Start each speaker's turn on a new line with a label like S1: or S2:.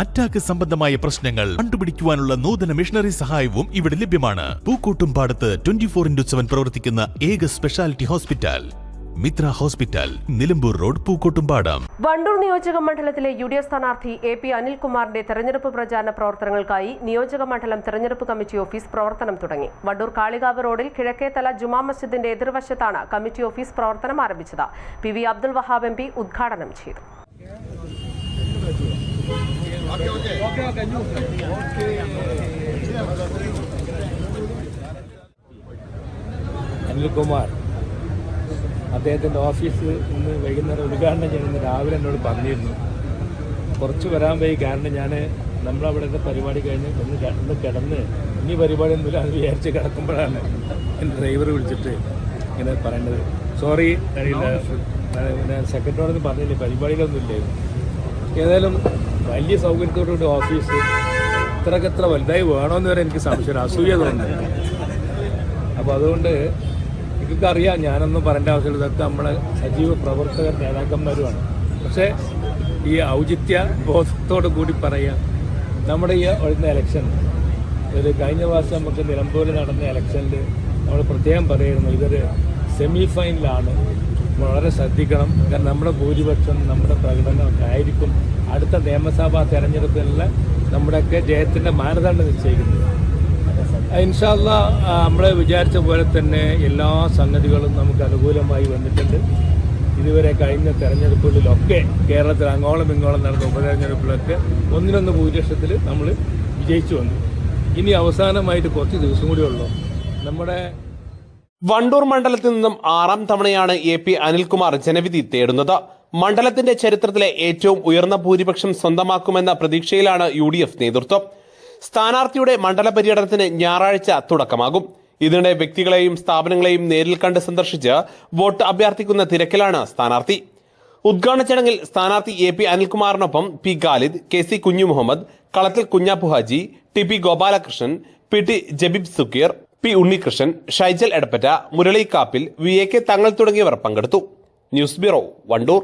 S1: Attack സംബന്ധമായ പ്രശ്നങ്ങൾ കണ്ടുപിടിക്കുവാനുള്ള നൂതന മിഷണറി സഹായവും ഇവിടെ ലഭ്യമാണ്. പൂക്കോട്ടുംപാടത്ത് 24/7 പ്രവർത്തിക്കുന്ന ഏക speciality hospital Mitra hospital, Nilambur road, Pookkottumpadam.
S2: Wandoor നിയോജക മണ്ഡലത്തിലെ UDF സ്ഥാനാർത്ഥി AP അനിൽകുമാറിന്റെ തെരഞ്ഞെടുപ്പ് പ്രചാരണ പ്രവർത്തനങ്ങൾക്കായി നിയോജക മണ്ഡലം തെരഞ്ഞെടുപ്പ് കമ്മിറ്റി ഓഫീസ് പ്രവർത്തനം തുടങ്ങി. വണ്ടൂർ കാളികാവ് റോഡിൽ കിഴക്കേത്തല ജുമാ മസ്ജിദിന്റെ എതിർവശത്താണ് കമ്മിറ്റി ഓഫീസ് പ്രവർത്തനം ആരംഭിച്ചത്. PV അബ്ദുൽ വഹാബ് MP ഉദ്ഘാടനം ചെയ്തു.
S3: അനിൽകുമാർ അദ്ദേഹത്തിൻ്റെ ഓഫീസ് ഇന്ന് വൈകുന്നേരം ഉദ്ഘാടനം ചെയ്യുന്ന രാവിലെ എന്നോട് പറഞ്ഞിരുന്നു. കുറച്ച് വരാൻ പോയി. കാരണം ഞാൻ നമ്മളവിടുത്തെ പരിപാടി കഴിഞ്ഞ് ഒന്ന് കിടന്ന് ഇനി പരിപാടിയൊന്നുമില്ല അത് വിചാരിച്ച് കിടക്കുമ്പോഴാണ് എൻ്റെ ഡ്രൈവർ വിളിച്ചിട്ട് ഇങ്ങനെ പറയേണ്ടത്. സോറി, ഞാൻ സെക്രട്ടറിയോടൊന്നും പറഞ്ഞില്ലേ, പരിപാടികളൊന്നും ഇല്ലായിരുന്നു. ഏതായാലും വലിയ സൗകര്യത്തോടുകൂടി ഓഫീസ് ഇത്രക്കെത്ര വലുതായി വേണമെന്ന് വരെ എനിക്ക് സംശയം, അസൂയ തോന്നുന്നു. അപ്പോൾ അതുകൊണ്ട് എനിക്കറിയാം, ഞാനൊന്നും പറയേണ്ട ആവശ്യമില്ല, ഇതൊക്കെ നമ്മളെ സജീവ പ്രവർത്തകർ നേതാക്കന്മാരുമാണ്. പക്ഷേ ഈ ഔചിത്യ ബോധത്തോടു കൂടി പറയാം, നമ്മുടെ ഈ വരുന്ന ഇലക്ഷൻ ഒരു കഴിഞ്ഞ പ്രാവശ്യം നമുക്ക് നിലമ്പൂരിൽ നടന്ന ഇലക്ഷനിൽ നമ്മൾ പ്രത്യേകം പറയുന്നു, ഇതൊരു സെമി ഫൈനലാണ്, വളരെ ശ്രദ്ധിക്കണം. കാരണം നമ്മുടെ ഭൂരിപക്ഷം, നമ്മുടെ പ്രകടനമൊക്കെ ആയിരിക്കും അടുത്ത നിയമസഭാ തെരഞ്ഞെടുപ്പിലുള്ള നമ്മുടെയൊക്കെ ജയത്തിൻ്റെ മാനദണ്ഡം നിശ്ചയിക്കുന്നത്. ഇൻഷാ അല്ലാഹ് നമ്മൾ വിചാരിച്ച പോലെ തന്നെ എല്ലാ സംഗതികളും നമുക്ക് അനുകൂലമായി വന്നിട്ടുണ്ട്. ഇതുവരെ കഴിഞ്ഞ തെരഞ്ഞെടുപ്പുകളിലൊക്കെ കേരളത്തിൽ അങ്ങോളം ഇങ്ങോളം നടന്ന ഉപതെരഞ്ഞെടുപ്പിലൊക്കെ ഒന്നിനൊന്ന് ഭൂരിപക്ഷത്തിൽ നമ്മൾ വിജയിച്ചു വന്നു. ഇനി അവസാനമായിട്ട് കുറച്ച് ദിവസം കൂടി ഉള്ളൂ. നമ്മുടെ
S4: വണ്ടൂർ മണ്ഡലത്തിൽ നിന്നും 6ാം തവണയാണ് AP അനിൽകുമാർ ജനവിധി തേടുന്നത്. മണ്ഡലത്തിന്റെ ചരിത്രത്തിലെ ഏറ്റവും ഉയർന്ന ഭൂരിപക്ഷം സ്വന്തമാക്കുമെന്ന പ്രതീക്ഷയിലാണ് UDF നേതൃത്വം. സ്ഥാനാർത്ഥിയുടെ മണ്ഡല പര്യടനത്തിന് ഞായറാഴ്ച തുടക്കമാകും. ഇതിനിടെ വ്യക്തികളെയും സ്ഥാപനങ്ങളെയും നേരിൽ കണ്ട് സന്ദർശിച്ച് വോട്ട് അഭ്യർത്ഥിക്കുന്ന തിരക്കിലാണ് സ്ഥാനാർത്ഥി. ഉദ്ഘാടന ചടങ്ങിൽ സ്ഥാനാർത്ഥി AP അനിൽകുമാറിനൊപ്പം P ഖാലിദ്, KC കുഞ്ഞു മുഹമ്മദ്, കളത്തിൽ Kunjappu Haji, TP Gopalakrishnan, PT Jabeeb Sukkeer, P Unnikrishnan, Shaijal Edappatta, Murali Kappil, VAK തങ്ങൾ തുടങ്ങിയവർ പങ്കെടുത്തു. News bureau, Wandoor.